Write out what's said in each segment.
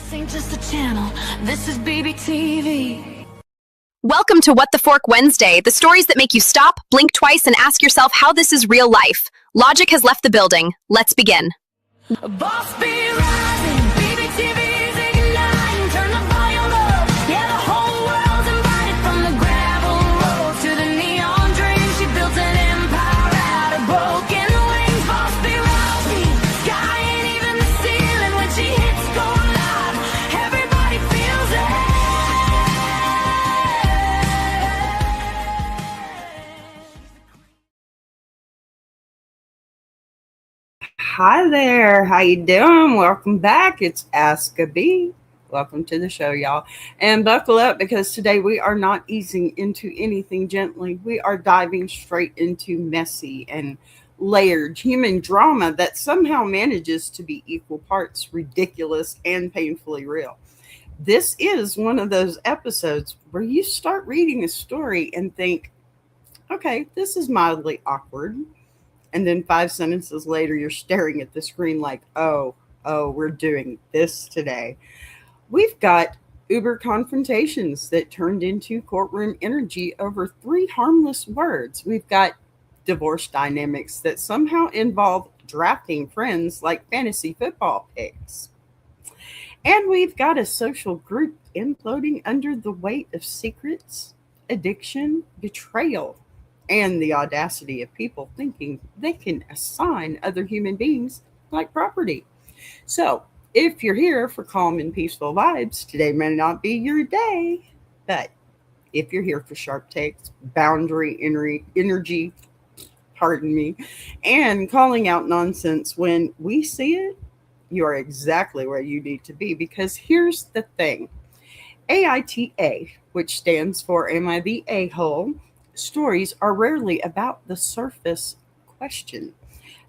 This ain't just a channel, this is BBTV. Welcome to What the Fork Wednesday, the stories that make you stop, blink twice, and ask yourself how this is real life. Logic has left the building. Let's begin. Boss be rising, BBTV's igniting, turn the volume up, yeah, the whole world's invited. From the gravel road to the neon dream, she built an empire out of broken wings. Boss be rising, sky ain't even the ceiling when she hits go live, everybody feels it. Hi there, how you doing? Welcome back. It's Ask a Bee. Welcome to the show, y'all. And buckle up because today we are not easing into anything gently. We are diving straight into messy and layered human drama that somehow manages to be equal parts ridiculous and painfully real. This is one of those episodes where you start reading a story and think, okay, this is mildly awkward. And then 5 sentences later, you're staring at the screen like, oh, we're doing this today. We've got Uber confrontations that turned into courtroom energy over 3 harmless words. We've got divorce dynamics that somehow involve drafting friends like fantasy football picks. And we've got a social group imploding under the weight of secrets, addiction, betrayal, and the audacity of people thinking they can assign other human beings like property. So, if you're here for calm and peaceful vibes, today may not be your day. But if you're here for sharp takes, boundary energy, pardon me, and calling out nonsense when we see it, you are exactly where you need to be. Because here's the thing. AITA, which stands for Am I the A-hole? Stories are rarely about the surface question.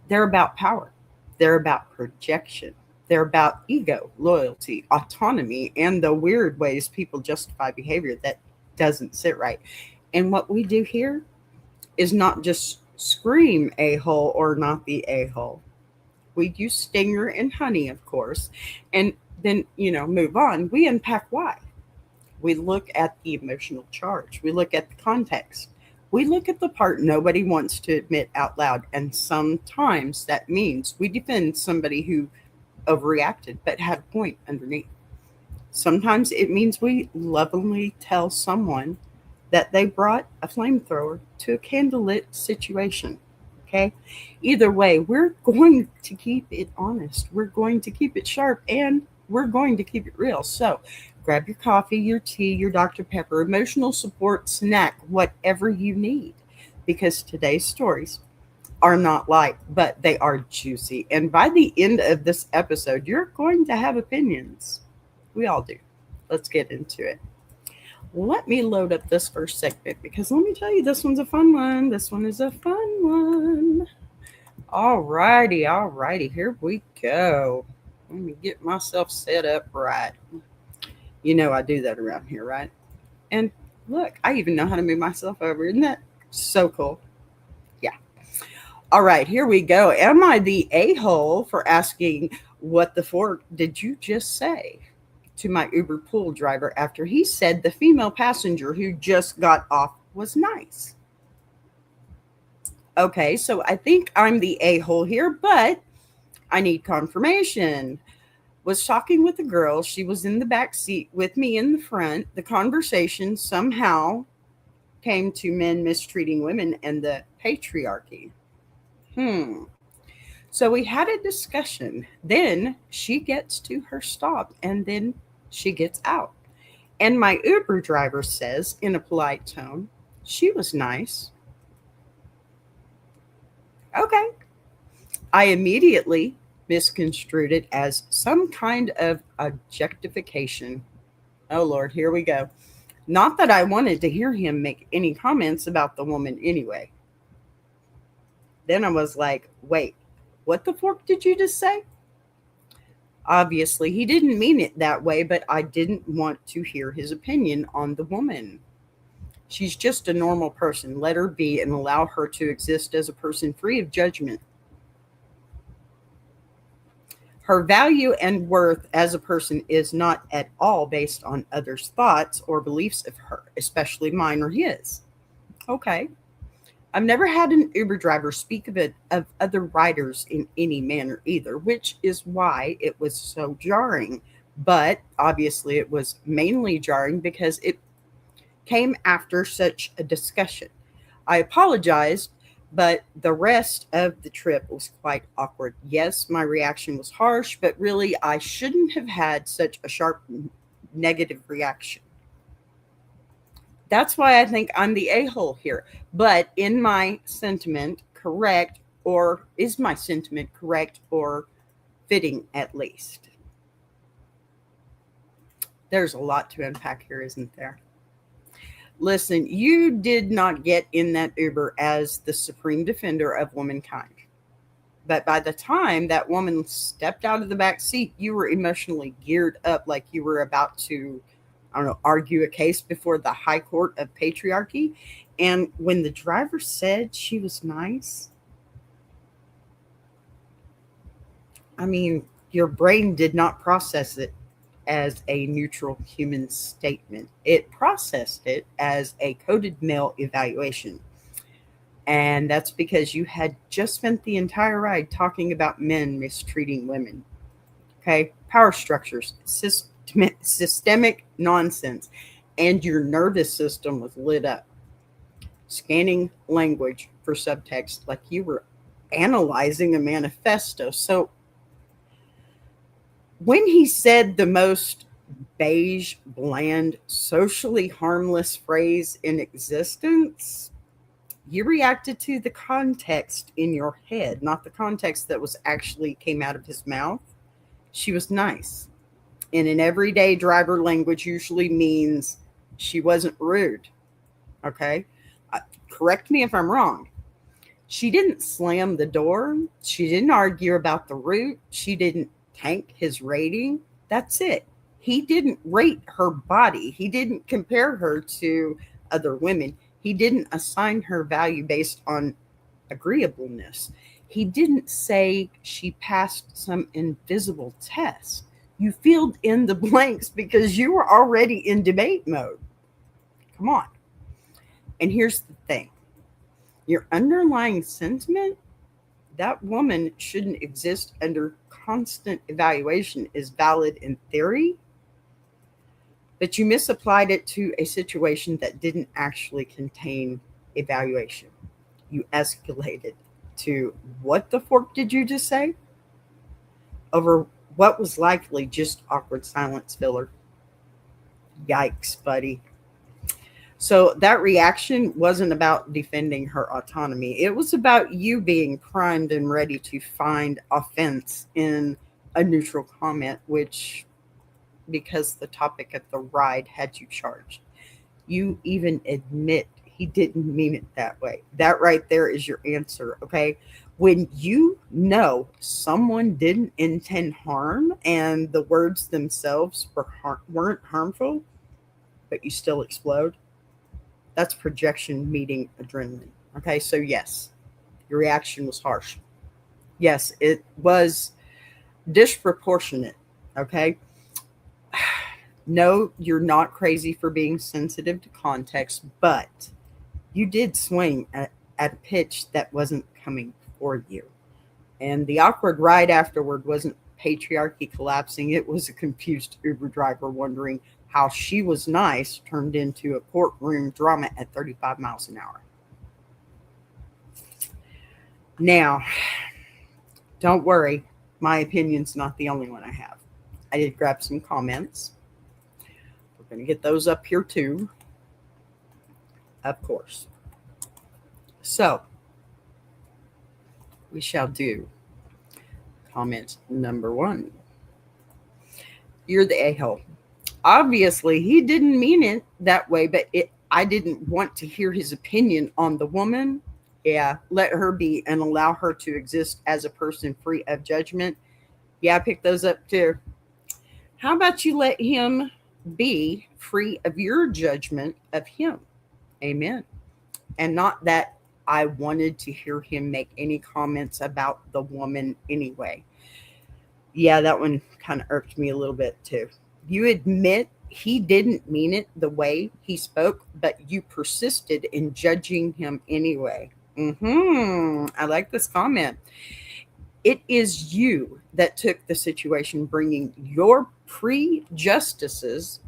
They're about power. They're about projection. They're about ego, loyalty, autonomy, and the weird ways people justify behavior that doesn't sit right. And what we do here is not just scream a-hole or not the a-hole. We use stinger and honey, of course, and then, move on. We unpack why. We look at the emotional charge. We look at the context. We look at the part nobody wants to admit out loud, and sometimes that means we defend somebody who overreacted but had a point underneath. Sometimes it means we lovingly tell someone that they brought a flamethrower to a candlelit situation. Okay? Either way, we're going to keep it honest. We're going to keep it sharp, and we're going to keep it real. So grab your coffee, your tea, your Dr. Pepper, emotional support, snack, whatever you need, because today's stories are not light, but they are juicy. And by the end of this episode, you're going to have opinions. We all do. Let's get into it. Let me load up this first segment because let me tell you, this one's a fun one. This one is a fun one. All righty. Here we go. Let me get myself set up right. You know I do that around here, right? And look, I even know how to move myself over. Isn't that so cool? Yeah. All right, here we go. Am I the a-hole for asking what the fork did you just say to my Uber pool driver after he said the female passenger who just got off was nice? Okay, so I think I'm the a-hole here, but I need confirmation. Was talking with a girl. She was in the back seat with me in the front. The conversation somehow came to men mistreating women and the patriarchy. So we had a discussion. Then she gets to her stop and then she gets out. And my Uber driver says in a polite tone, she was nice. Okay. I immediately misconstrued it as some kind of objectification. Oh, Lord, here we go. Not that I wanted to hear him make any comments about the woman anyway. Then I was like, wait, what the fork did you just say? Obviously, he didn't mean it that way, but I didn't want to hear his opinion on the woman. She's just a normal person. Let her be and allow her to exist as a person free of judgment. Her value and worth as a person is not at all based on others' thoughts or beliefs of her, especially mine or his. Okay. I've never had an Uber driver speak of other riders in any manner either, which is why it was so jarring. But obviously, it was mainly jarring because it came after such a discussion. I apologized, but the rest of the trip was quite awkward. Yes, my reaction was harsh, but really, I shouldn't have had such a sharp negative reaction. That's why I think I'm the a-hole here. But in my sentiment, correct, or is my sentiment correct or fitting at least? There's a lot to unpack here, isn't there? Listen, you did not get in that Uber as the supreme defender of womankind. But by the time that woman stepped out of the back seat, you were emotionally geared up like you were about to, I don't know, argue a case before the high court of patriarchy. And when the driver said she was nice, I mean, your brain did not process it as a neutral human statement. It processed it as a coded male evaluation. And that's because you had just spent the entire ride talking about men mistreating women. Okay? Power structures, systemic nonsense. And your nervous system was lit up, scanning language for subtext like you were analyzing a manifesto. So when he said the most beige, bland, socially harmless phrase in existence, you reacted to the context in your head, not the context that was actually came out of his mouth. She was nice. And in everyday driver language usually means she wasn't rude. Okay? Correct me if I'm wrong. She didn't slam the door. She didn't argue about the route. She didn't tank his rating. That's it. He didn't rate her body. He didn't compare her to other women. He didn't assign her value based on agreeableness. He didn't say she passed some invisible test. You filled in the blanks because you were already in debate mode. Come on. And here's the thing. Your underlying sentiment, that woman shouldn't exist under constant evaluation, is valid in theory, but you misapplied it to a situation that didn't actually contain evaluation. You escalated to what the fork did you just say? Over what was likely just awkward silence filler. Yikes, buddy. So that reaction wasn't about defending her autonomy. It was about you being primed and ready to find offense in a neutral comment, which, because the topic of the ride had you charged. You even admit he didn't mean it that way. That right there is your answer, okay? When you know someone didn't intend harm and the words themselves weren't harmful, but you still explode, that's projection meeting adrenaline. Okay, so yes, your reaction was harsh. Yes, it was disproportionate. Okay. No, you're not crazy for being sensitive to context, but you did swing at a pitch that wasn't coming for you. And the awkward ride afterward wasn't patriarchy collapsing. It was a confused Uber driver wondering how she was nice turned into a courtroom drama at 35 miles an hour. Now, don't worry. My opinion's not the only one I have. I did grab some comments. We're going to get those up here too, of course. So, we shall do comment number 1. You're the a-hole. Obviously, he didn't mean it that way, but I didn't want to hear his opinion on the woman. Yeah, let her be and allow her to exist as a person free of judgment. Yeah, I picked those up too. How about you let him be free of your judgment of him? Amen. And not that I wanted to hear him make any comments about the woman anyway. Yeah, that one kind of irked me a little bit too. You admit he didn't mean it the way he spoke, but you persisted in judging him anyway. I like this comment. It is you that took the situation, bringing your prejudices.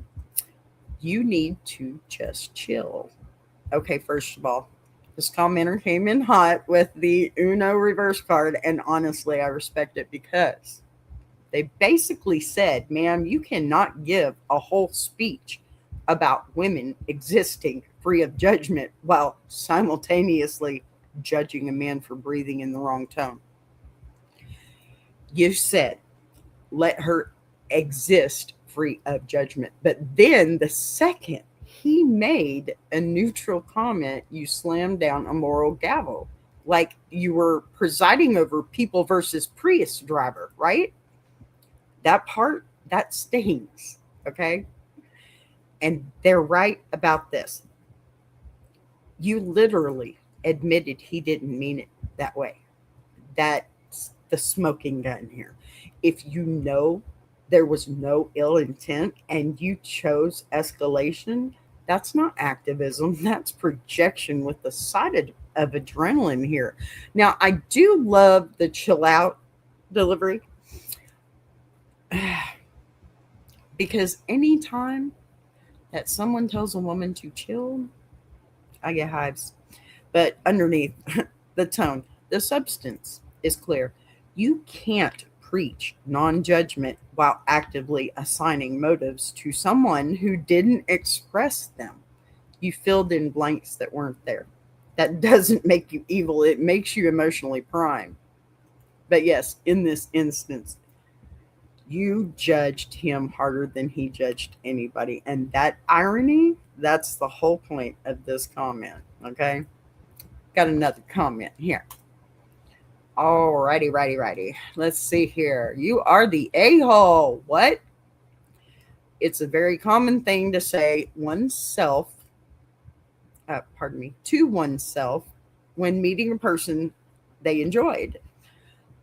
You need to just chill. Okay, first of all, this commenter came in hot with the Uno reverse card, and honestly, I respect it because they basically said, ma'am, you cannot give a whole speech about women existing free of judgment while simultaneously judging a man for breathing in the wrong tone. You said, let her exist free of judgment. But then the second he made a neutral comment, you slammed down a moral gavel. Like you were presiding over people versus Prius driver, right? That part, that stings. Okay. And they're right about this. You literally admitted he didn't mean it that way. That's the smoking gun here. If you know there was no ill intent and you chose escalation, that's not activism, that's projection with the side of adrenaline here. Now, I do love the chill out delivery because anytime that someone tells a woman to chill, I get hives. But underneath the tone, the substance is clear. You can't preach non judgment while actively assigning motives to someone who didn't express them. You filled in blanks that weren't there. That doesn't make you evil, it makes you emotionally primed. But yes, in this instance, you judged him harder than he judged anybody. And that irony, that's the whole point of this comment. Okay. Got another comment here. Alrighty, righty. Let's see here. You are the a-hole. What? It's a very common thing to say to oneself when meeting a person they enjoyed.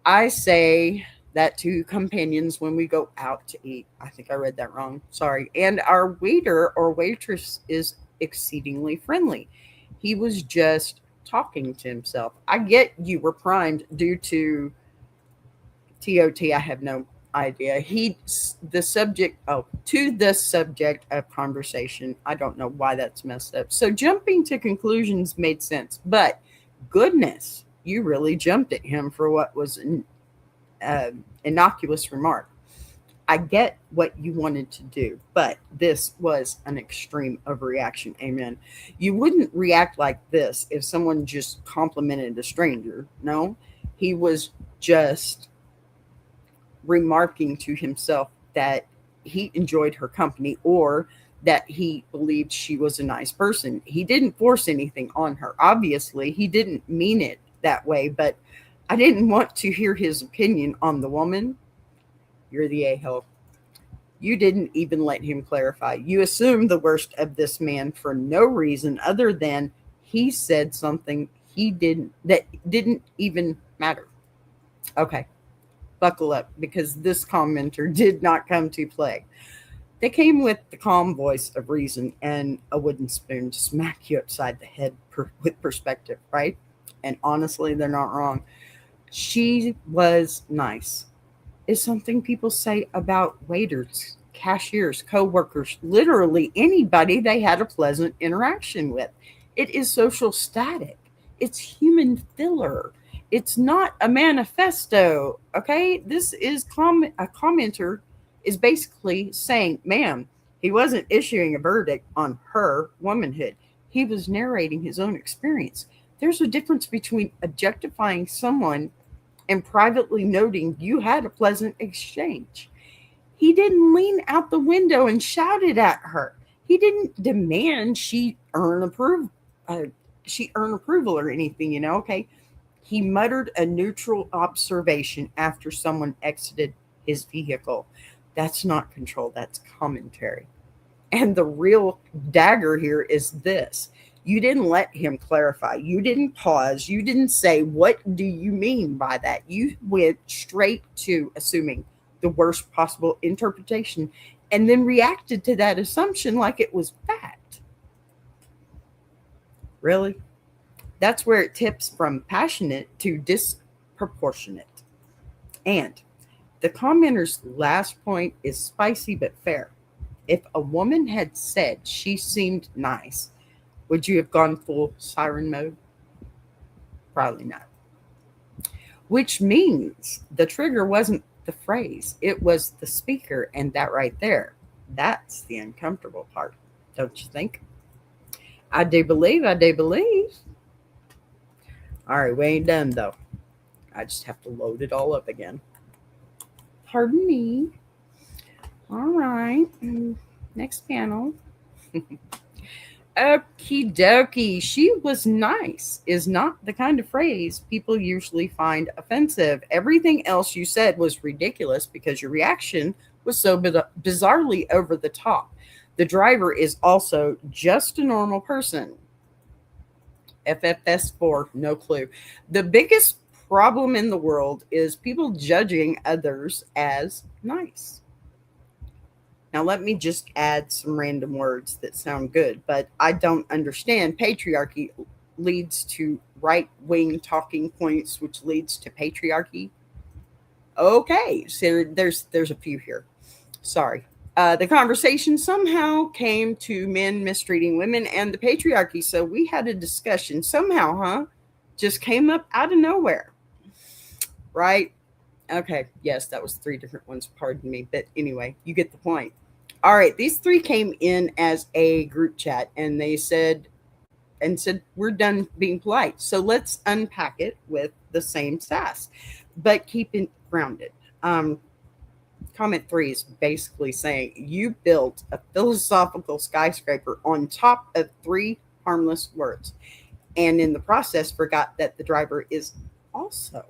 I say that to companions when we go out to eat. I think I read that wrong. Sorry. And our waiter or waitress is exceedingly friendly. He was just talking to himself. I get you were primed due to TOT. I have no idea. To the subject of conversation. I don't know why that's messed up. So jumping to conclusions made sense, but goodness, you really jumped at him for what was an innocuous remark. I get what you wanted to do, but this was an extreme overreaction. Amen. You wouldn't react like this if someone just complimented a stranger. No, he was just remarking to himself that he enjoyed her company or that he believed she was a nice person. He didn't force anything on her. Obviously, he didn't mean it that way, but I didn't want to hear his opinion on the woman. You're the a-hole. You didn't even let him clarify. You assumed the worst of this man for no reason other than he said something that didn't even matter. Okay, buckle up because this commenter did not come to play. They came with the calm voice of reason and a wooden spoon to smack you upside the head with perspective, right? And honestly, they're not wrong. She was nice. Is something people say about waiters, cashiers, co-workers, literally anybody they had a pleasant interaction with. It is social static. It's human filler. It's not a manifesto. Okay, this is a commenter is basically saying, "Ma'am, he wasn't issuing a verdict on her womanhood. He was narrating his own experience." There's a difference between objectifying someone and privately noting you had a pleasant exchange. He didn't lean out the window and shouted at her. He didn't demand she earn approval or anything, okay? He muttered a neutral observation after someone exited his vehicle. That's not control, that's commentary. And the real dagger here is this. You didn't let him clarify. You didn't pause. You didn't say, what do you mean by that? You went straight to assuming the worst possible interpretation and then reacted to that assumption like it was fact. Really? That's where it tips from passionate to disproportionate. And the commenter's last point is spicy but fair. If a woman had said she seemed nice, would you have gone full siren mode? Probably not. Which means the trigger wasn't the phrase, it was the speaker. And that right there, that's the uncomfortable part, don't you think? I do believe, I do believe. All right, we ain't done though. I just have to load it all up again. Pardon me. All right, next panel. Okie dokie. She was nice is not the kind of phrase people usually find offensive. Everything else you said was ridiculous because your reaction was so bizarrely over the top. The driver is also just a normal person. FFS4, no clue. The biggest problem in the world is people judging others as nice. Now, let me just add some random words that sound good, but I don't understand. Patriarchy leads to right-wing talking points, which leads to patriarchy. Okay, so there's a few here. Sorry. The conversation somehow came to men mistreating women and the patriarchy, so we had a discussion somehow, just came up out of nowhere. Right? Okay, yes, that was 3 different ones, pardon me. But anyway, you get the point. All right, these 3 came in as a group chat and they said, we're done being polite. So let's unpack it with the same sass, but keep it grounded. Comment 3 is basically saying you built a philosophical skyscraper on top of 3 harmless words. And in the process, forgot that the driver is also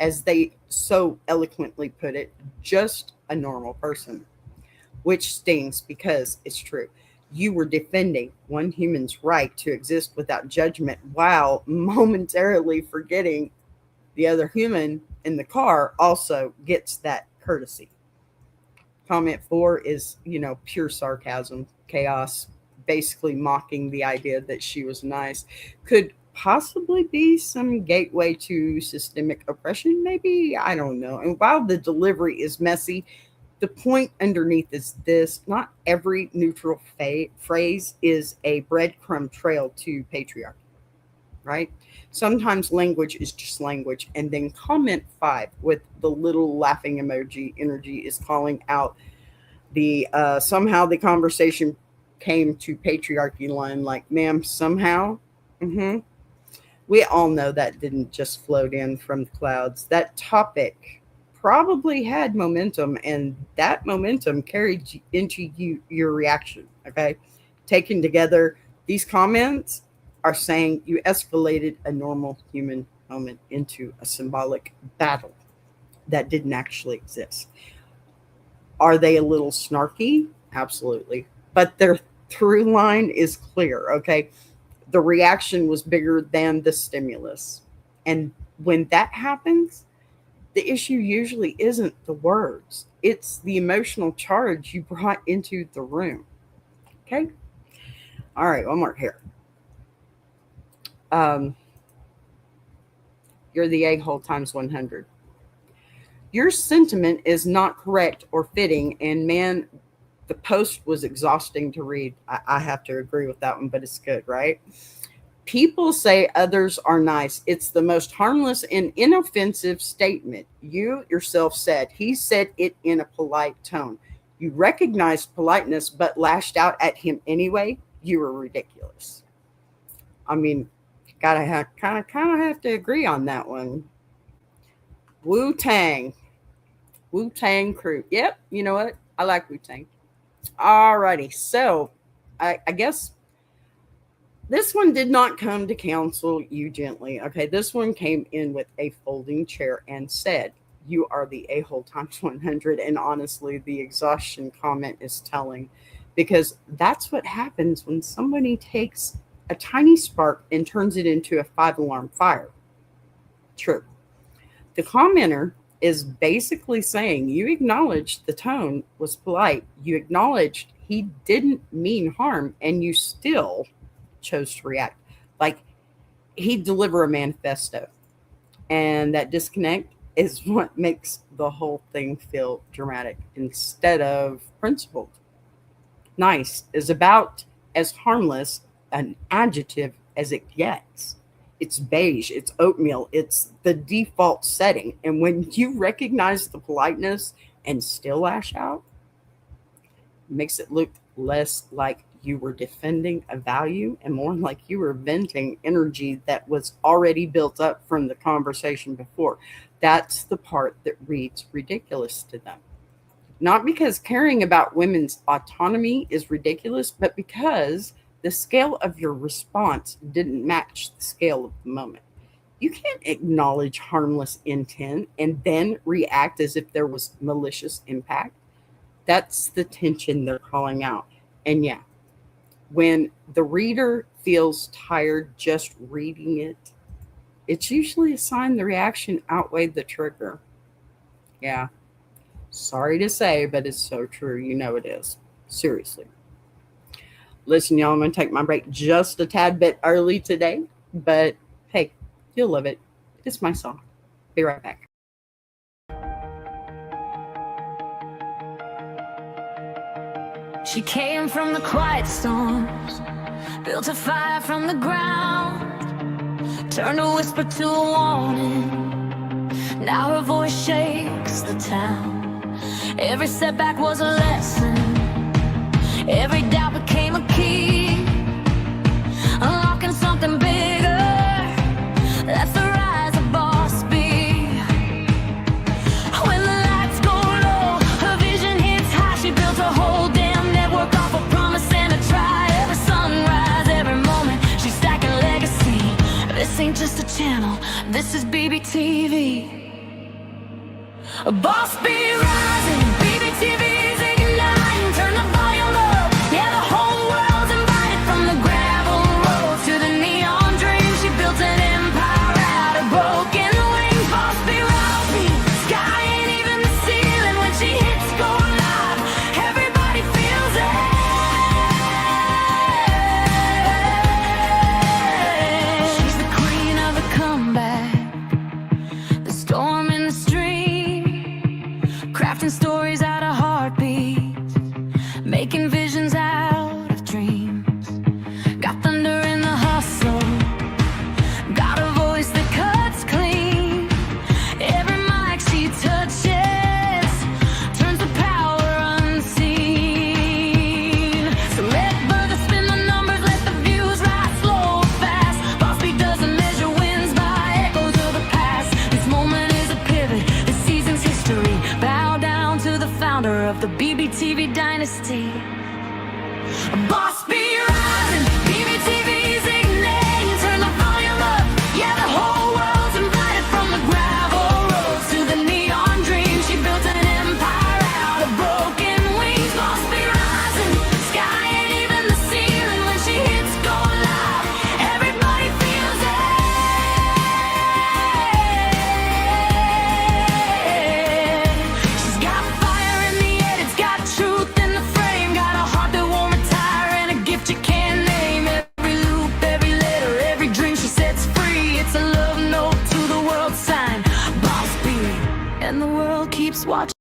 as they so eloquently put it, just a normal person, which stings because it's true. You were defending one human's right to exist without judgment while momentarily forgetting the other human in the car also gets that courtesy. Comment 4 is, pure sarcasm, chaos, basically mocking the idea that she was nice. Could possibly be some gateway to systemic oppression, maybe. I don't know. And while the delivery is messy, the point underneath is this: not every neutral phrase is a breadcrumb trail to patriarchy, right? Sometimes language is just language. And then comment 5 with the little laughing emoji energy is calling out the somehow the conversation came to patriarchy line, like, ma'am, somehow. We all know that didn't just float in from the clouds. That topic probably had momentum, and that momentum carried into your reaction. Okay, taken together, these comments are saying you escalated a normal human moment into a symbolic battle that didn't actually exist. Are they a little snarky? Absolutely, but their through line is clear. Okay, the reaction was bigger than the stimulus, and when that happens, the issue usually isn't the words, it's the emotional charge you brought into the room. Okay, all right, one more here. You're the a-hole times 100. Your sentiment is not correct or fitting, and man, the post was exhausting to read. I have to agree with that one, but it's good, right? People say others are nice. It's the most harmless and inoffensive statement. You yourself said. He said it in a polite tone. You recognized politeness, but lashed out at him anyway. You were ridiculous. I mean, kind of have to agree on that one. Wu-Tang Crew. Yep, you know what? I like Wu-Tang. Alrighty, so I guess this one did not come to counsel you gently. Okay, this one came in with a folding chair and said, you are the a-hole times 100. And honestly, the exhaustion comment is telling, because that's what happens when somebody takes a tiny spark and turns it into a 5-alarm fire. True. The commenter is basically saying you acknowledged the tone was polite. You acknowledged he didn't mean harm, and you still chose to react. Like he'd deliver a manifesto. And that disconnect is what makes the whole thing feel dramatic instead of principled. Nice is about as harmless an adjective as it gets. It's beige, it's oatmeal, it's the default setting. And when you recognize the politeness and still lash out, it makes it look less like you were defending a value and more like you were venting energy that was already built up from the conversation before. That's the part that reads ridiculous to them. Not because caring about women's autonomy is ridiculous, but because the scale of your response didn't match the scale of the moment. You can't acknowledge harmless intent and then react as if there was malicious impact. That's the tension they're calling out. And yeah, when the reader feels tired just reading it, it's usually a sign the reaction outweighed the trigger. Yeah, sorry to say, but it's so true. You know it is. Seriously. Listen, y'all, I'm going to take my break just a tad bit early today, but hey, you'll love it. It's my song. Be right back. She came from the quiet storms, built a fire from the ground, turned a whisper to a warning. Now her voice shakes the town. Every setback was a lesson, every doubt became a key, unlocking something bigger. That's the rise of Boss B. When the lights go low, her vision hits high. She built a whole damn network off a promise and a try. Every sunrise, every moment, she's stacking legacy. This ain't just a channel, this is BBTV. A Boss B rising, BBTV's igniting. Turn the volume up, yeah, the whole world's invited. From the gravel road to the neon dream, she built an empire out of broken wings. Boss B rising, sky ain't even the ceiling. When she hits go live, everybody feels it. She's the queen of the comeback, the storm in the stream, crafting stories out of heartbeats, making visions out of dreams. Got thunder in the hustle, got a voice that cuts clean. Every mic she touches turns the power unseen. So let brothers spin the numbers, let the views rise slow or fast. Boss B doesn't measure wins by echoes of the past. This moment is a pivot, this season's history. Bow down to the founder of the BBTV dynasty. Boss B rising, BBTV's igniting. Turn the volume up, yeah, the whole world's invited. From the gravel roads to the neon dream, she built an empire out of broken wings. Boss B rising, sky ain't even the ceiling. When she hits go live, everybody feels it. She's got fire in the head, it's got truth in the frame, got a heart that won't retire and a gift you can't name. Every loop, every letter, every dream she sets free, it's a love note to the world sign. Boss B. And the world keeps watching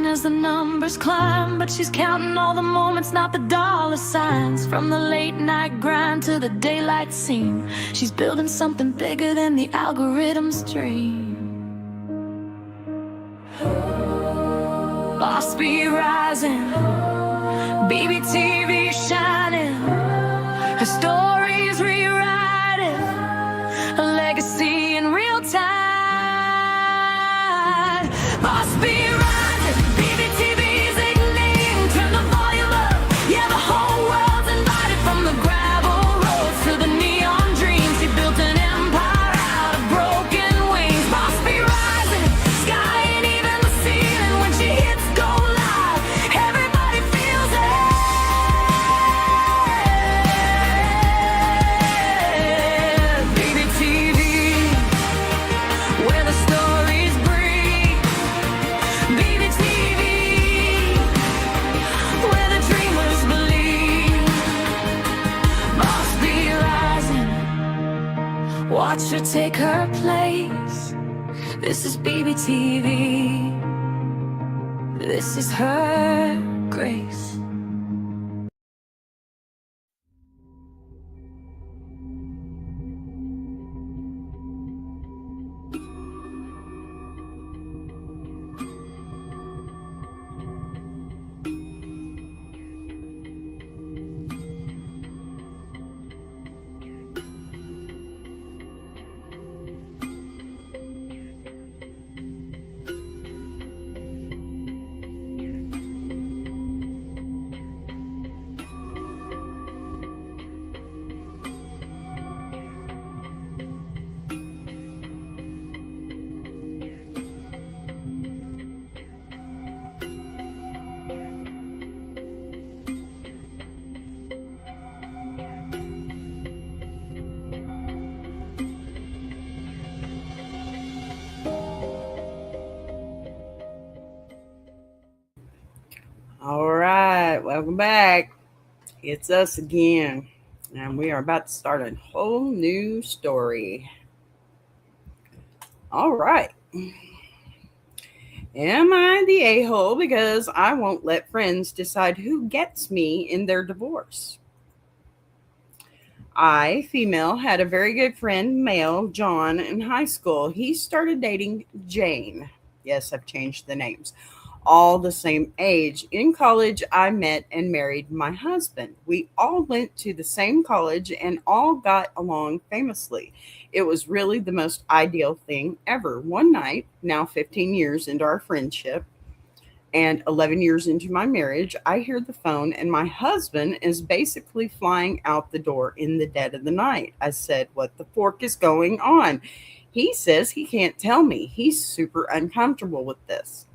as the numbers climb, but she's counting all the moments, not the dollar signs. From the late night grind to the daylight scene, she's building something bigger than the algorithm's dream. Boss B rising, BBTV shining, her story's rewriting, a legacy in real time. Boss B rising, BBTV's igniting. Turn the volume up, yeah, the whole world's invited. From the gravel roads to the neon dream, she built an empire out of broken wings. Boss B rising, sky ain't even the ceiling. When she hits go live, everybody feels it. BBTV, where the stories breathe, watch her take her place. This is BBTV. This is her grace. All right, welcome back. It's us again, and we are about to start a whole new story. All right. Am I the a-hole because I won't let friends decide who gets me in their divorce? I, female, had a very good friend, male, John, in high school. He started dating Jane. Yes, I've changed the names. All the same age. In college, I met and married my husband. We all went to the same college and all got along famously. It was really the most ideal thing ever. One night, now 15 years into our friendship and 11 years into my marriage, I hear the phone and my husband is basically flying out the door in the dead of the night. I said, "What the fork is going on?" He says he can't tell me. He's super uncomfortable with this.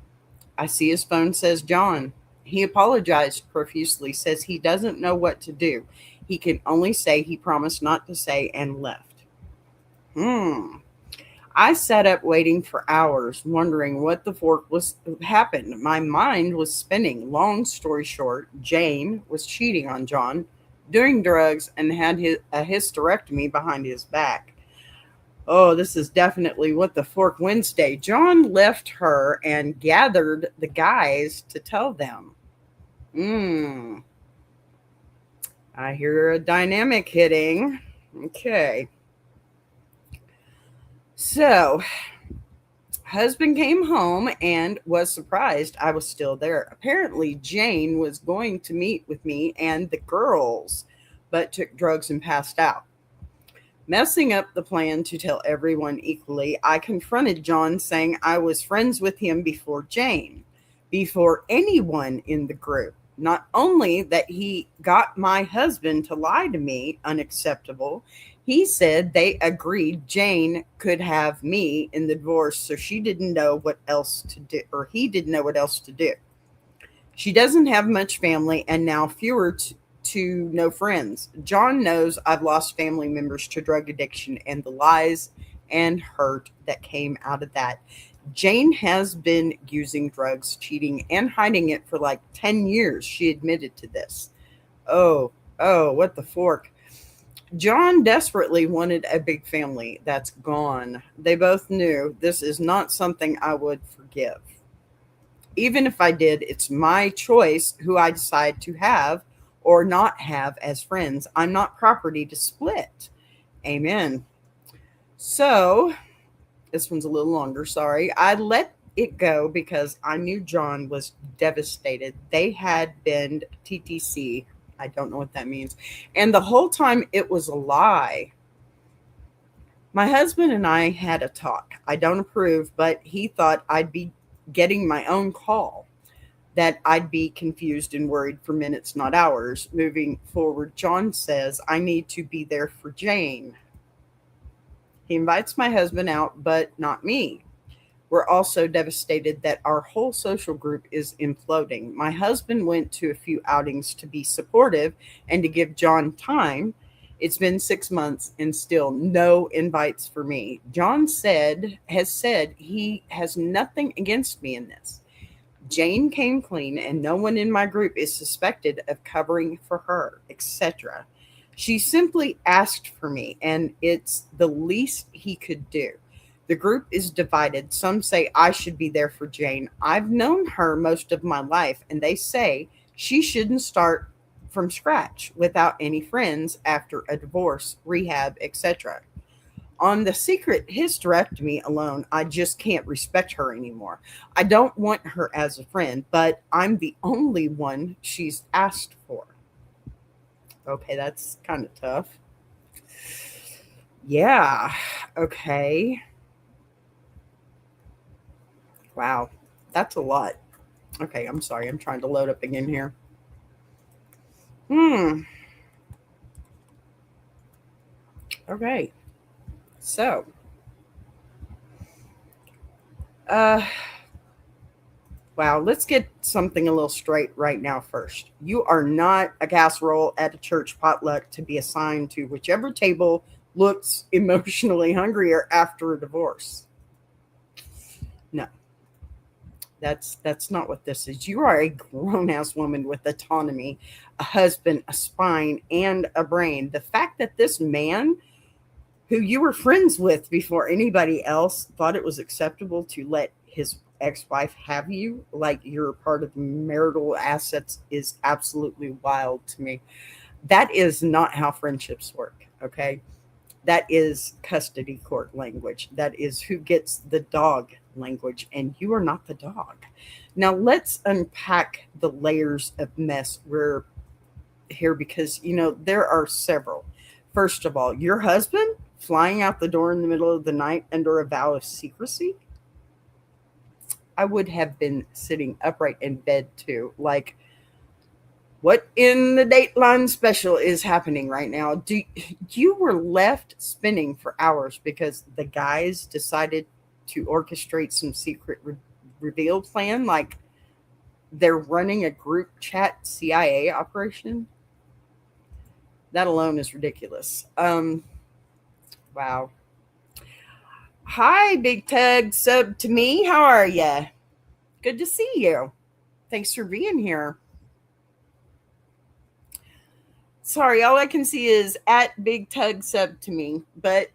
I see his phone says John. He apologized profusely, says he doesn't know what to do. He can only say he promised not to say and left. I sat up waiting for hours, wondering what the fork was happened. My mind was spinning. Long story short, Jane was cheating on John, doing drugs, and had a hysterectomy behind his back. Oh, this is definitely what the fork Wednesday. John left her and gathered the guys to tell them. I hear a dynamic hitting. Okay. So, husband came home and was surprised I was still there. Apparently, Jane was going to meet with me and the girls, but took drugs and passed out. Messing up the plan to tell everyone equally, I confronted John, saying I was friends with him before Jane, before anyone in the group. Not only that he got my husband to lie to me, unacceptable, he said they agreed Jane could have me in the divorce, so she didn't know what else to do, or he didn't know what else to do. She doesn't have much family and now fewer to no friends. John knows I've lost family members to drug addiction and the lies and hurt that came out of that. Jane has been using drugs, cheating, and hiding it for like 10 years. She admitted to this. Oh, what the fork. John desperately wanted a big family. That's gone. They both knew this is not something I would forgive. Even if I did, it's my choice who I decide to have or not have as friends. I'm not property to split. Amen. So, this one's a little longer, sorry. I let it go because I knew John was devastated. They had been TTC. I don't know what that means. And the whole time it was a lie. My husband and I had a talk. I don't approve, but he thought I'd be getting my own call, that I'd be confused and worried for minutes, not hours. Moving forward, John says I need to be there for Jane. He invites my husband out, but not me. We're also devastated that our whole social group is imploding. My husband went to a few outings to be supportive and to give John time. It's been 6 months and still no invites for me. John has said he has nothing against me in this. Jane came clean and no one in my group is suspected of covering for her, etc. She simply asked for me, and it's the least he could do. The group is divided. Some say I should be there for Jane. I've known her most of my life, and they say she shouldn't start from scratch without any friends after a divorce, rehab, etc. On the secret hysterectomy alone, I just can't respect her anymore. I don't want her as a friend, but I'm the only one she's asked for. Okay, that's kind of tough. Yeah, okay. Wow, that's a lot. Okay, I'm sorry. I'm trying to load up again here. Hmm. Okay. So, uh, wow, let's get something a little straight right now first. You are not a casserole at a church potluck to be assigned to whichever table looks emotionally hungrier after a divorce. No, that's not what this is. You are a grown ass woman with autonomy, a husband, a spine, and a brain. The fact that this man who you were friends with before anybody else thought it was acceptable to let his ex-wife have you like you're part of marital assets is absolutely wild to me. That is not how friendships work, okay? That is custody court language. That is who gets the dog language, and you are not the dog. Now let's unpack the layers of mess we're here because there are several. First of all, your husband flying out the door in the middle of the night under a vow of secrecy. I would have been sitting upright in bed too. Like, what in the Dateline special is happening right now? You were left spinning for hours because the guys decided to orchestrate some secret reveal plan? Like they're running a group chat CIA operation? That alone is ridiculous. Wow. Hi, Big Tug sub to me. How are ya? Good to see you. Thanks for being here. Sorry, all I can see is at Big Tug sub to me, but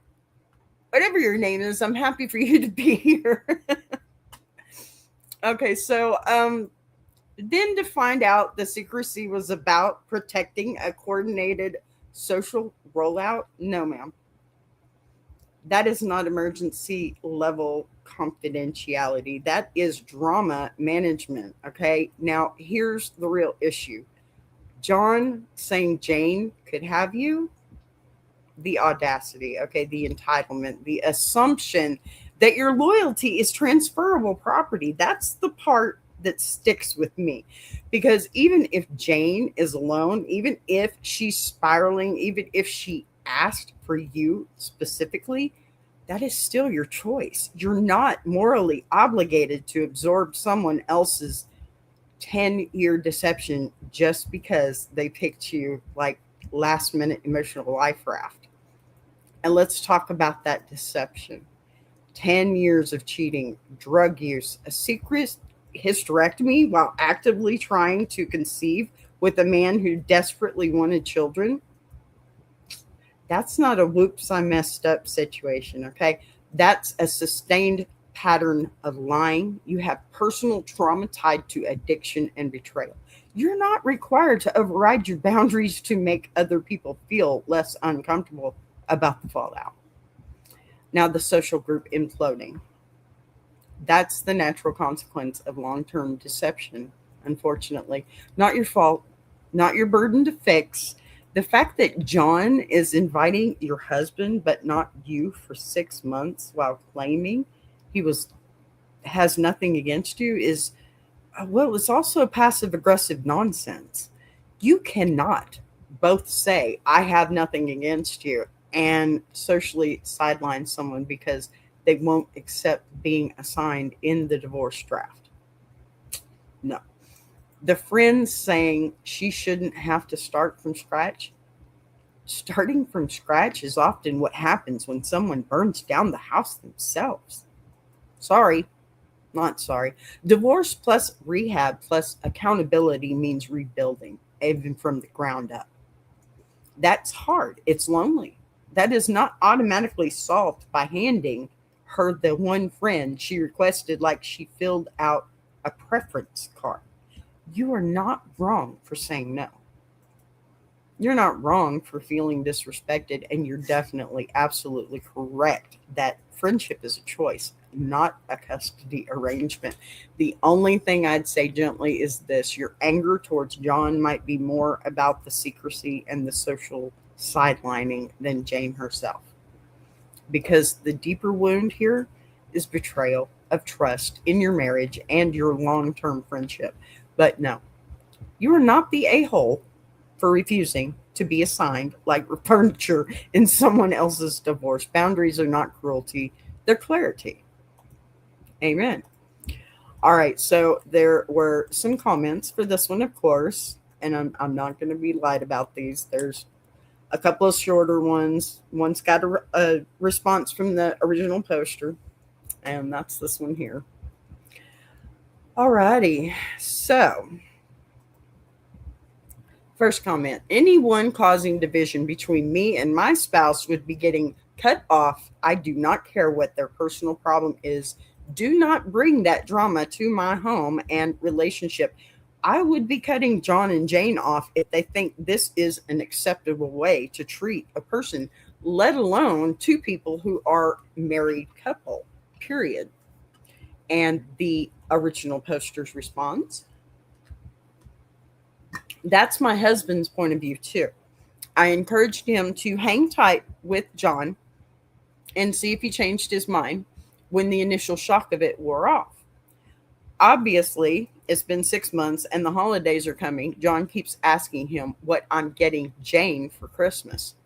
whatever your name is, I'm happy for you to be here. Okay, so then to find out the secrecy was about protecting a coordinated social rollout, no, ma'am. That is not emergency level confidentiality. That is drama management. Okay. Now, here's the real issue John saying Jane could have you, the audacity, okay, the entitlement, the assumption that your loyalty is transferable property. That's the part that sticks with me. Because even if Jane is alone, even if she's spiraling, even if she asked for you specifically, that is still your choice. You're not morally obligated to absorb someone else's 10-year deception just because they picked you like last minute emotional life raft. And let's talk about that deception. 10 years of cheating, drug use, a secret hysterectomy while actively trying to conceive with a man who desperately wanted children. That's not a whoops, I messed up situation, okay? That's a sustained pattern of lying. You have personal trauma tied to addiction and betrayal. You're not required to override your boundaries to make other people feel less uncomfortable about the fallout. Now, the social group imploding. That's the natural consequence of long term deception, unfortunately. Not your fault, not your burden to fix. The fact that John is inviting your husband but not you for 6 months while claiming he has nothing against you is well, it's also passive aggressive nonsense. You cannot both say I have nothing against you and socially sideline someone because they won't accept being assigned in the divorce draft. No. The friends saying she shouldn't have to start from scratch. Starting from scratch is often what happens when someone burns down the house themselves. Sorry, not sorry. Divorce plus rehab plus accountability means rebuilding, even from the ground up. That's hard. It's lonely. That is not automatically solved by handing her the one friend she requested, like she filled out a preference card. You are not wrong for saying no. You're not wrong for feeling disrespected, and you're definitely absolutely correct that friendship is a choice, not a custody arrangement. The only thing I'd say gently is this: your anger towards John might be more about the secrecy and the social sidelining than Jane herself. Because the deeper wound here is betrayal of trust in your marriage and your long term friendship. But no, you are not the a hole for refusing to be assigned like furniture in someone else's divorce. Boundaries are not cruelty, they're clarity. Amen. All right, so there were some comments for this one, of course, and I'm not going to be lied about these. There's a couple of shorter ones. One's got a response from the original poster, and that's this one here. All righty, so first comment: anyone causing division between me and my spouse would be getting cut off. I do not care what their personal problem is. Do not bring that drama to my home and relationship. I would be cutting John and Jane off if they think this is an acceptable way to treat a person, let alone two people who are married couple, period. And the original poster's response: that's my husband's point of view too. I encouraged him to hang tight with John and see if he changed his mind when the initial shock of it wore off. Obviously, it's been 6 months and the holidays are coming. John keeps asking him what I'm getting Jane for Christmas.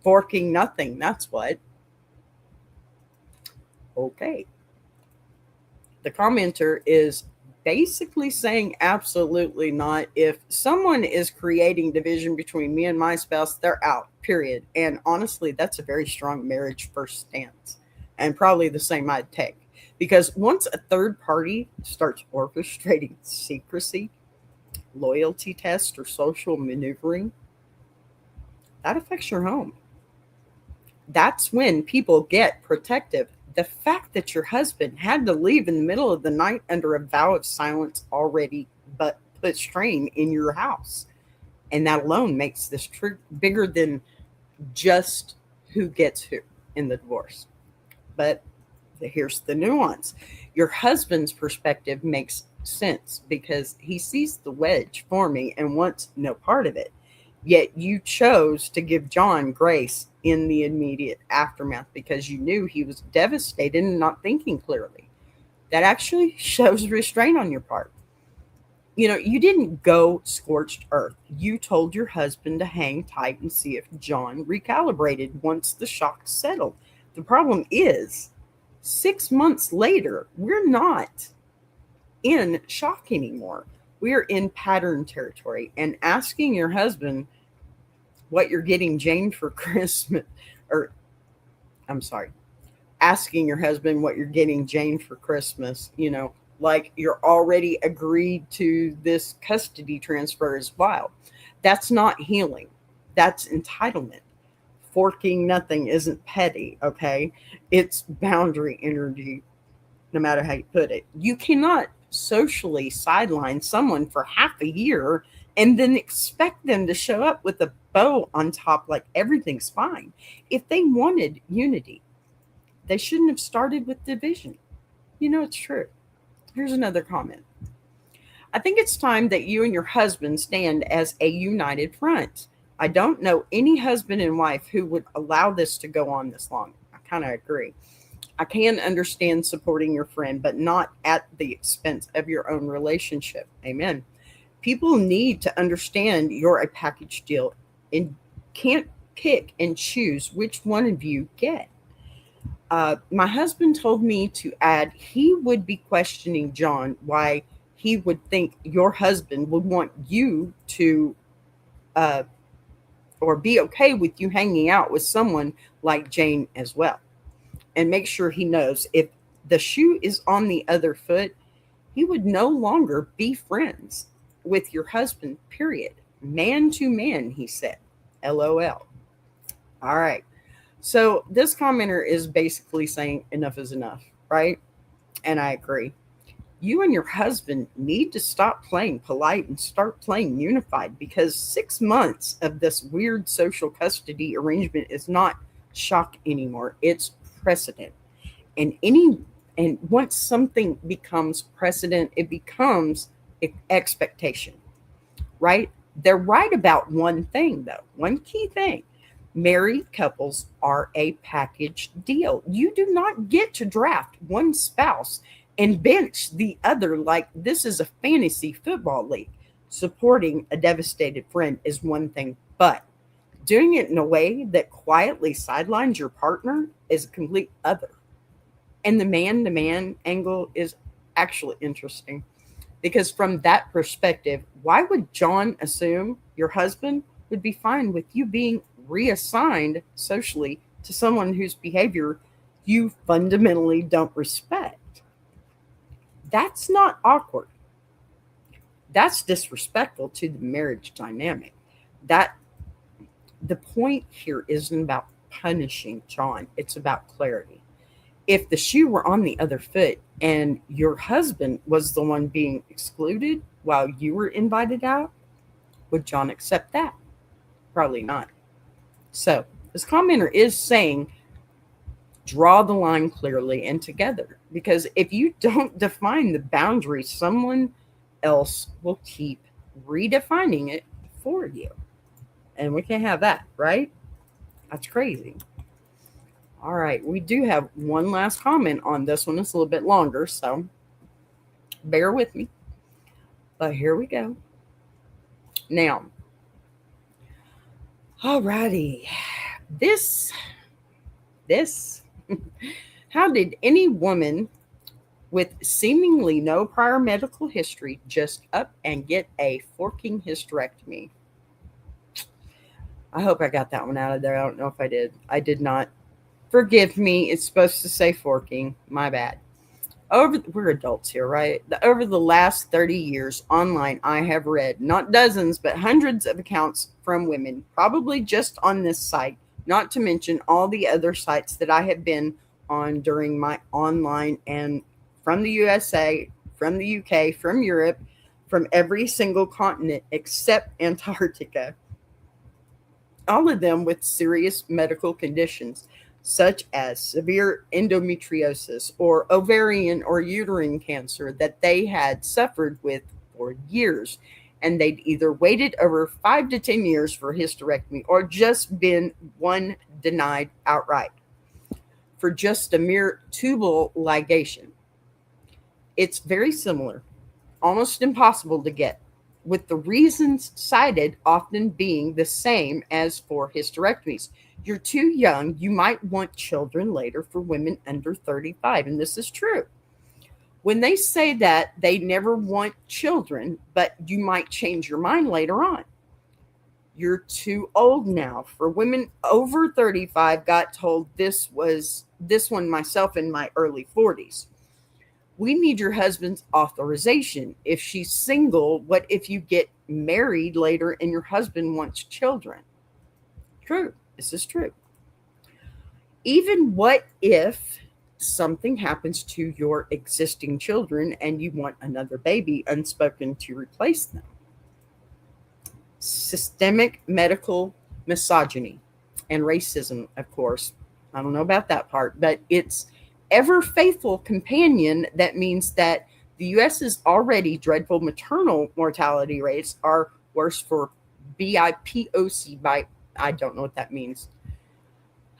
Forking nothing, that's what. Okay. The commenter is basically saying absolutely not. If someone is creating division between me and my spouse, they're out, period. And honestly, that's a very strong marriage first stance, and probably the same I'd take. Because once a third party starts orchestrating secrecy, loyalty test, or social maneuvering, that affects your home. That's when people get protective. The fact that your husband had to leave in the middle of the night under a vow of silence already but put strain in your house. And that alone makes this bigger than just who gets who in the divorce. But here's the nuance. Your husband's perspective makes sense because he sees the wedge forming and wants no part of it. Yet you chose to give John grace in the immediate aftermath because you knew he was devastated and not thinking clearly. That actually shows restraint on your part. You didn't go scorched earth. You told your husband to hang tight and see if John recalibrated once the shock settled. The problem is, 6 months later, we're not in shock anymore. We're in pattern territory, and asking your husband what you're getting Jane for Christmas, or I'm sorry, asking your husband what you're getting Jane for Christmas, like you're already agreed to this custody transfer is wild. That's not healing. That's entitlement. Forking nothing isn't petty, okay? It's boundary energy, no matter how you put it. You cannot socially sideline someone for half a year and then expect them to show up with a bow on top like everything's fine. If they wanted unity, they shouldn't have started with division. It's true. Here's another comment. I think it's time that you and your husband stand as a united front. I don't know any husband and wife who would allow this to go on this long. I kind of agree. I can understand supporting your friend, but not at the expense of your own relationship. Amen. People need to understand you're a package deal and can't pick and choose which one of you get. My husband told me to add he would be questioning John why he would think your husband would want you to or be okay with you hanging out with someone like Jane as well. And make sure he knows if the shoe is on the other foot, he would no longer be friends with your husband, period. Man to man, he said. LOL. All right. So this commenter is basically saying enough is enough, right? And I agree. You and your husband need to stop playing polite and start playing unified, because 6 months of this weird social custody arrangement is not shock anymore. It's precedent. And once something becomes precedent, it becomes expectation, right? They're right about one thing, though, one key thing. Married couples are a package deal. You do not get to draft one spouse and bench the other like this is a fantasy football league. Supporting a devastated friend is one thing, but doing it in a way that quietly sidelines your partner is a complete other. And the man to man angle is actually interesting, because from that perspective, why would John assume your husband would be fine with you being reassigned socially to someone whose behavior you fundamentally don't respect? That's not awkward. That's disrespectful to the marriage dynamic. That the point here isn't about punishing John, it's about clarity. If the shoe were on the other foot and your husband was the one being excluded while you were invited out, would John accept that? Probably not. So, this commenter is saying draw the line clearly and together, because if you don't define the boundary, someone else will keep redefining it for you. And we can't have that, right? That's crazy. All right, we do have one last comment on this one. It's a little bit longer, so bear with me. But here we go. Now, all righty. This, how did any woman with seemingly no prior medical history just up and get a forking hysterectomy? I hope I got that one out of there. I don't know if I did. I did not. Forgive me. It's supposed to say forking. My bad. We're adults here, right? Over the last 30 years online, I have read not dozens, but hundreds of accounts from women, probably just on this site, not to mention all the other sites that I have been on during my online, and from the USA, from the UK, from Europe, from every single continent except Antarctica. All of them with serious medical conditions, such as severe endometriosis or ovarian or uterine cancer that they had suffered with for years. And they'd either waited over 5 to 10 years for hysterectomy or just been one denied outright for just a mere tubal ligation. It's very similar, almost impossible to get, with the reasons cited often being the same as for hysterectomies. You're too young. You might want children later for women under 35. And this is true. When they say that, they never want children, but you might change your mind later on. You're too old now. For women over 35, got told this one myself in my early 40s. We need your husband's authorization. If she's single, what if you get married later and your husband wants children? True. This is true. Even what if something happens to your existing children and you want another baby unspoken to replace them? Systemic medical misogyny and racism, of course. I don't know about that part, but it's ever faithful companion that means that the US's already dreadful maternal mortality rates are worse for BIPOC by I don't know what that means.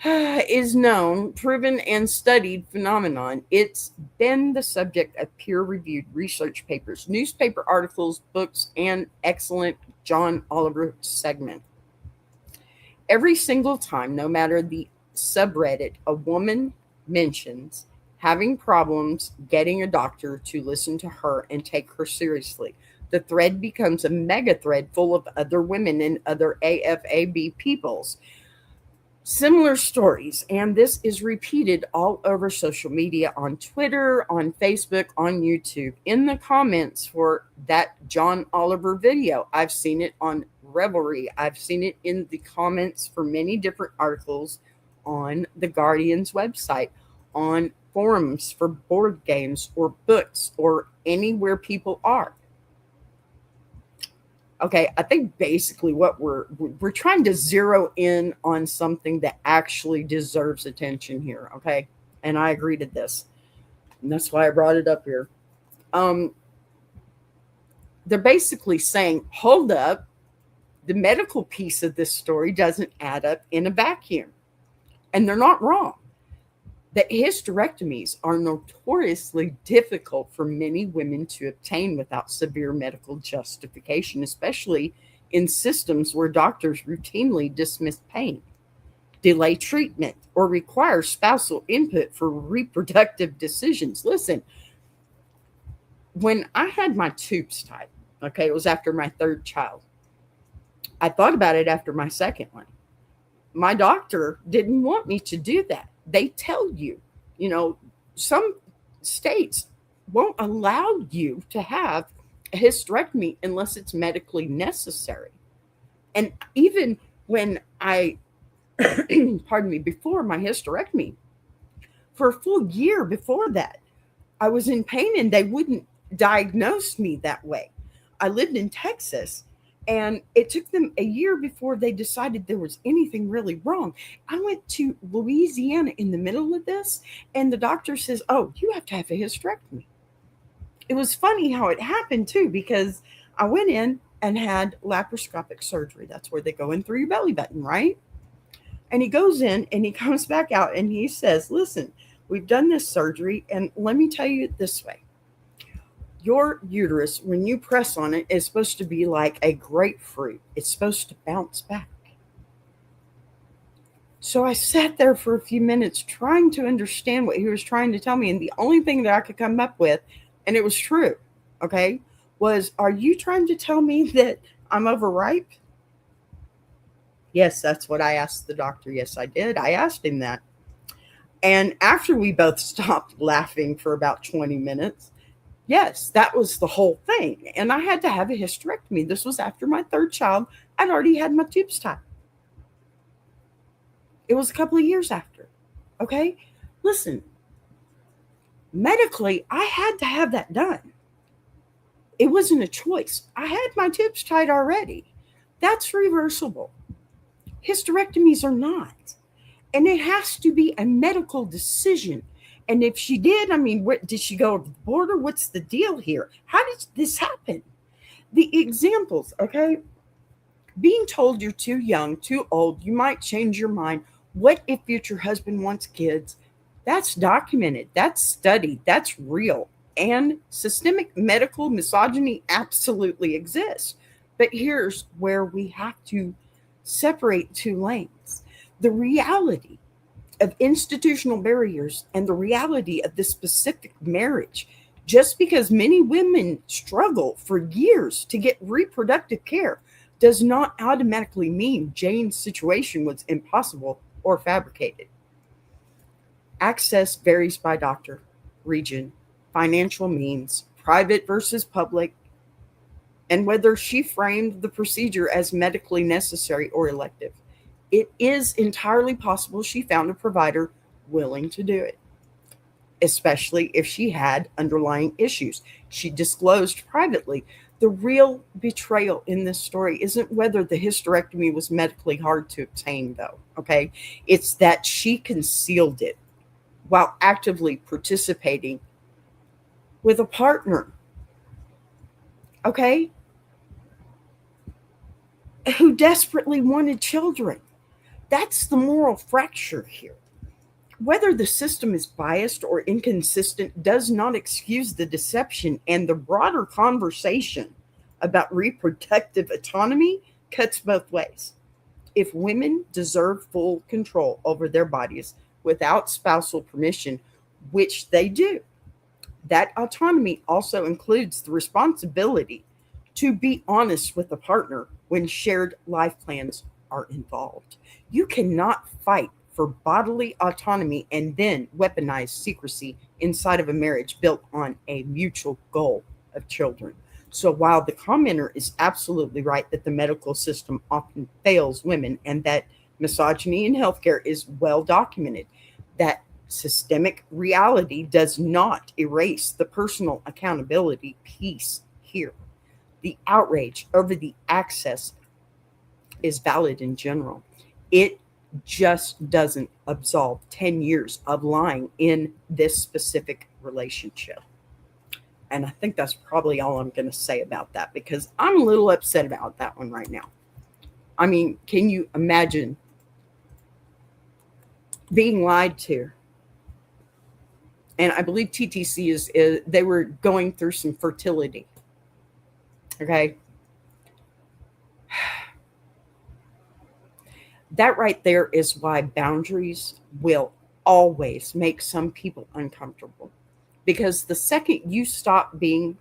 Is known, proven, and studied phenomenon. It's been the subject of peer-reviewed research papers, newspaper articles, books, and excellent John Oliver segment. Every single time, no matter the subreddit, a woman mentions having problems getting a doctor to listen to her and take her seriously, the thread becomes a mega thread full of other women and other AFAB peoples. Similar stories, and this is repeated all over social media, on Twitter, on Facebook, on YouTube, in the comments for that John Oliver video. I've seen it on revelry. I've seen it in the comments for many different articles on the Guardian's website, on forums for board games or books or anywhere people are. Okay, I think basically what we're trying to zero in on something that actually deserves attention here, okay? And I agree to this. And that's why I brought it up here. Um they're basically saying, hold up, the medical piece of this story doesn't add up in a vacuum. And they're not wrong. That hysterectomies are notoriously difficult for many women to obtain without severe medical justification, especially in systems where doctors routinely dismiss pain, delay treatment, or require spousal input for reproductive decisions. Listen, when I had my tubes tied, okay, it was after my third child. I thought about it after my second one. My doctor didn't want me to do that. They tell you, some states won't allow you to have a hysterectomy unless it's medically necessary. And even when pardon me, before my hysterectomy, for a full year before that, I was in pain and they wouldn't diagnose me that way. I lived in Texas and it took them a year before they decided there was anything really wrong. I went to Louisiana in the middle of this and the doctor says, "Oh, you have to have a hysterectomy." It was funny how it happened too, because I went in and had laparoscopic surgery. That's where they go in through your belly button, right? And he goes in and he comes back out and he says, "Listen, we've done this surgery and let me tell you it this way. Your uterus, when you press on it, is supposed to be like a grapefruit. It's supposed to bounce back." So I sat there for a few minutes trying to understand what he was trying to tell me. And the only thing that I could come up with, and it was true, okay, was, "Are you trying to tell me that I'm overripe?" Yes, that's what I asked the doctor. Yes, I did. I asked him that. And after we both stopped laughing for about 20 minutes, yes, that was the whole thing. And I had to have a hysterectomy. This was after my third child. I'd already had my tubes tied. It was a couple of years after. Okay? Listen, medically, I had to have that done. It wasn't a choice. I had my tubes tied already. That's reversible. Hysterectomies are not. And it has to be a medical decision. And if she did, I mean, did she go over the border? What's the deal here? How did this happen? The examples, okay? Being told you're too young, too old, you might change your mind. What if future husband wants kids? That's documented. That's studied. That's real. And systemic medical misogyny absolutely exists. But here's where we have to separate two lanes. The reality of institutional barriers and the reality of this specific marriage. Just because many women struggle for years to get reproductive care does not automatically mean Jane's situation was impossible or fabricated. Access varies by doctor, region, financial means, private versus public, and whether she framed the procedure as medically necessary or elective. It is entirely possible she found a provider willing to do it, especially if she had underlying issues. She disclosed privately. The real betrayal in this story isn't whether the hysterectomy was medically hard to obtain, though, okay? It's that she concealed it while actively participating with a partner, okay, who desperately wanted children. That's the moral fracture here. Whether the system is biased or inconsistent does not excuse the deception, and the broader conversation about reproductive autonomy cuts both ways. If women deserve full control over their bodies without spousal permission, which they do, that autonomy also includes the responsibility to be honest with a partner when shared life plans are involved. You cannot fight for bodily autonomy and then weaponize secrecy inside of a marriage built on a mutual goal of children. So while the commenter is absolutely right that the medical system often fails women and that misogyny in healthcare is well documented, that systemic reality does not erase the personal accountability piece here. The outrage over the access is valid in general. It just doesn't absolve 10 years of lying in this specific relationship. And I think that's probably all I'm going to say about that, because I'm a little upset about that one right now. I mean, can you imagine being lied to? And I believe TTC is they were going through some fertility. Okay. That right there is why boundaries will always make some people uncomfortable. Because the second you stop being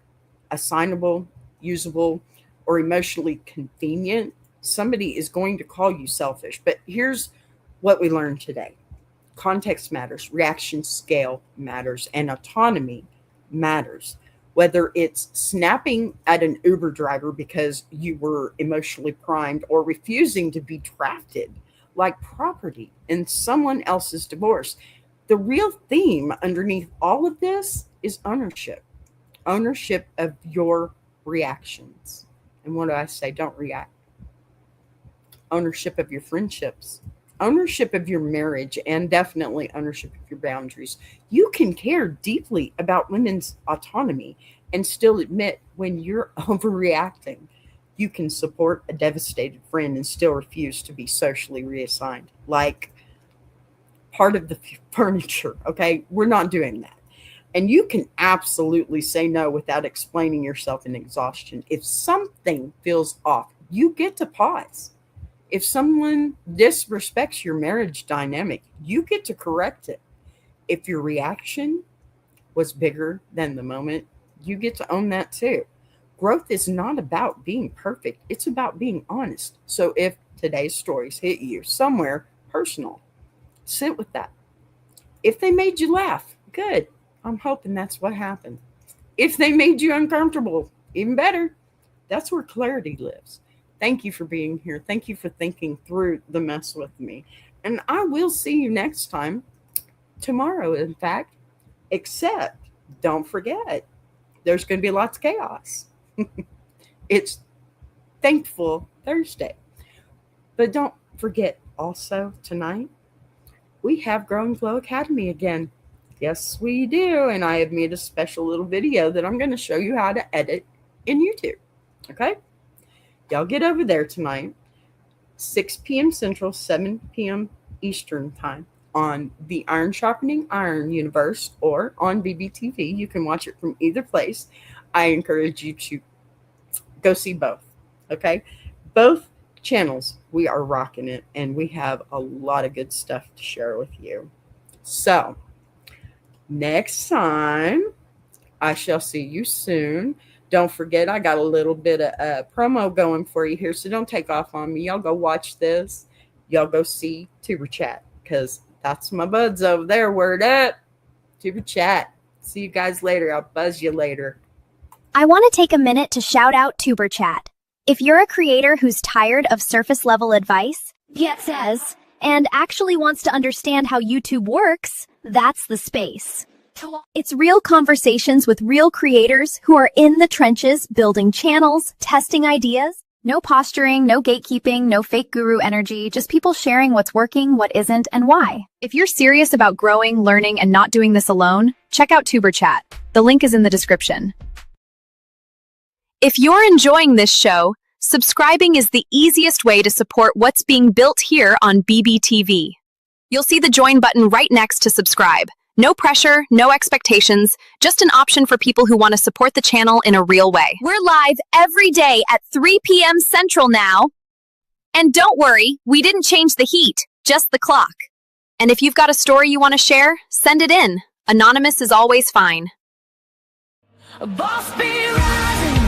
assignable, usable, or emotionally convenient, somebody is going to call you selfish. But here's what we learned today. Context matters, reaction scale matters, and autonomy matters. Whether it's snapping at an Uber driver because you were emotionally primed, or refusing to be drafted like property in someone else's divorce. The real theme underneath all of this is ownership. Ownership of your reactions. And what do I say? Don't react. Ownership of your friendships. Ownership of your marriage, and definitely ownership of your boundaries. You can care deeply about women's autonomy and still admit when you're overreacting. You can support a devastated friend and still refuse to be socially reassigned. Like part of the furniture, okay? We're not doing that. And you can absolutely say no without explaining yourself in exhaustion. If something feels off, you get to pause. If someone disrespects your marriage dynamic, you get to correct it. If your reaction was bigger than the moment, you get to own that too. Growth is not about being perfect. It's about being honest. So if today's stories hit you somewhere personal, sit with that. If they made you laugh, good. I'm hoping that's what happened. If they made you uncomfortable, even better. That's where clarity lives. Thank you for being here. Thank you for thinking through the mess with me. And I will see you next time, tomorrow, in fact, except don't forget, there's going to be lots of chaos. It's Thankful Thursday. But don't forget also tonight, we have Growing Glow Academy again. Yes, we do. And I have made a special little video that I'm going to show you how to edit in YouTube. Okay? Y'all get over there tonight, 6 p.m. Central, 7 p.m. Eastern time on the Iron Sharpening Iron universe or on BBTV. You can watch it from either place. I encourage you to go see both. Okay? Both channels, we are rocking it, and we have a lot of good stuff to share with you. So, next time, I shall see you soon. Don't forget, I got a little bit of promo going for you here, so don't take off on me. Y'all go watch this. Y'all go see Tuber Chat, because that's my buds over there. Word up. Tuber Chat. See you guys later. I'll buzz you later. I want to take a minute to shout out Tuber Chat. If you're a creator who's tired of surface level advice, yet says, and actually wants to understand how YouTube works, that's the space. It's real conversations with real creators who are in the trenches, building channels, testing ideas. No posturing, no gatekeeping, no fake guru energy, just people sharing what's working, what isn't, and why. If you're serious about growing, learning, and not doing this alone, check out Tuber Chat. The link is in the description. If you're enjoying this show, subscribing is the easiest way to support what's being built here on BBTV. You'll see the join button right next to subscribe. No pressure, no expectations, just an option for people who want to support the channel in a real way. We're live every day at 3 p.m. Central now. And don't worry, we didn't change the heat, just the clock. And if you've got a story you want to share, send it in. Anonymous is always fine. A boss be rising.